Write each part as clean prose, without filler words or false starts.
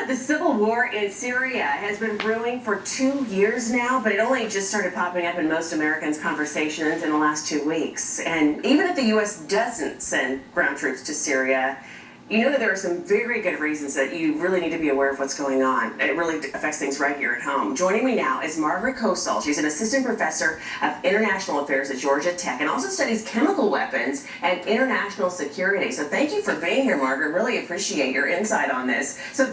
The civil war in Syria has been brewing for 2 years now, but it only just started popping up in most Americans' conversations in the last 2 weeks. And even if the U.S. doesn't send ground troops to Syria, you know that there are some very good reasons that you really need to be aware of what's going on. It really affects things right here at home. Joining me now is Margaret Kosal. She's an assistant professor of international affairs at Georgia Tech and also studies chemical weapons and international security. So thank you for being here, Margaret. Really appreciate your insight on this. So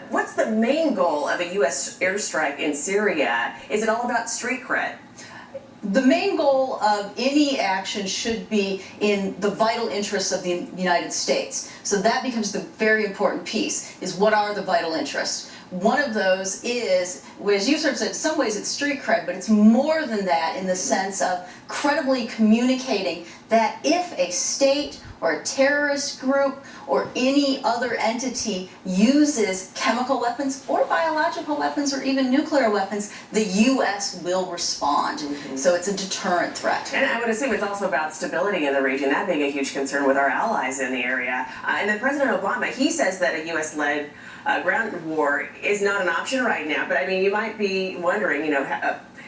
what's the main goal of a U.S. airstrike in Syria? Is it all about street cred? The main goal of any action should be in the vital interests of the United States. So that becomes the very important piece, is what are the vital interests? One of those is, as you sort of said, in some ways it's street cred, but it's more than that in the sense of credibly communicating that if a state or a terrorist group or any other entity uses chemical weapons or biological weapons or even nuclear weapons, the U.S. will respond. So it's a deterrent threat. And I would assume it's also about stability in the region, that being a huge concern with our allies in the area. And then President Obama, he says that a U.S.-led ground war is not an option right now. But I mean, you might be wondering,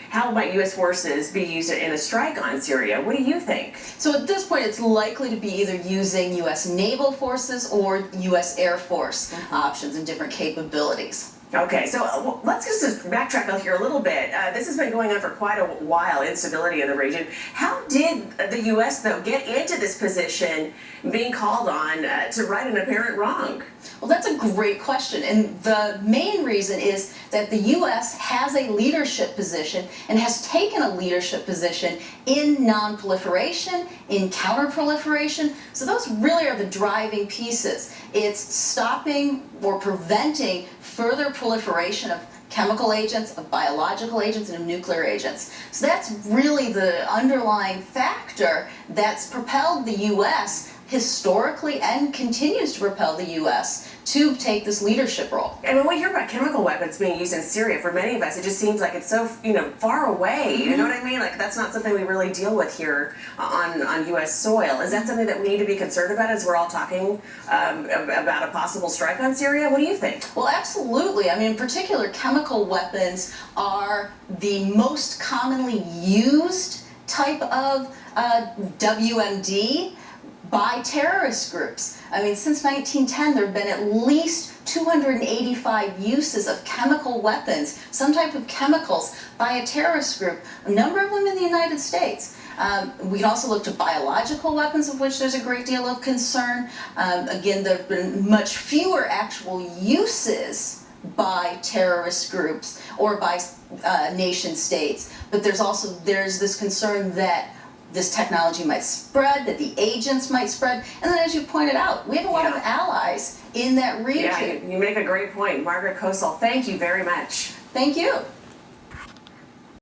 how might U.S. forces be used in a strike on Syria? What do you think? So at this point, it's likely to be either using U.S. naval forces or U.S. Air Force options and different capabilities. Okay, so let's just backtrack here a little bit. This has been going on for quite a while, instability in the region. How did the U.S., though, get into this position, being called on to right an apparent wrong? Well, that's a great question, and the main reason is that the U.S. has a leadership position and has taken a leadership position in non-proliferation, in counter-proliferation. So those really are the driving pieces. It's stopping or preventing further proliferation of chemical agents, of biological agents, and of nuclear agents. So that's really the underlying factor that's propelled the U.S. historically and continues to propel the U.S. to take this leadership role. And when we hear about chemical weapons being used in Syria, for many of us, it just seems like it's so, far away. You know what I mean? Like, that's not something we really deal with here on U.S. soil. Is that something that we need to be concerned about as we're all talking about a possible strike on Syria? What do you think? Well, absolutely. I mean, in particular, chemical weapons are the most commonly used type of WMD by terrorist groups. I mean, since 1910, there have been at least 285 uses of chemical weapons, some type of chemicals, by a terrorist group, a number of them in the United States. We can also look to biological weapons, of which there's a great deal of concern. Again, there have been much fewer actual uses by terrorist groups or by nation states, but there's this concern that this technology might spread, that the agents might spread, and then as you pointed out, we have a lot of allies in that region. Yeah, you make a great point. Margaret Kosal, thank you very much. Thank you.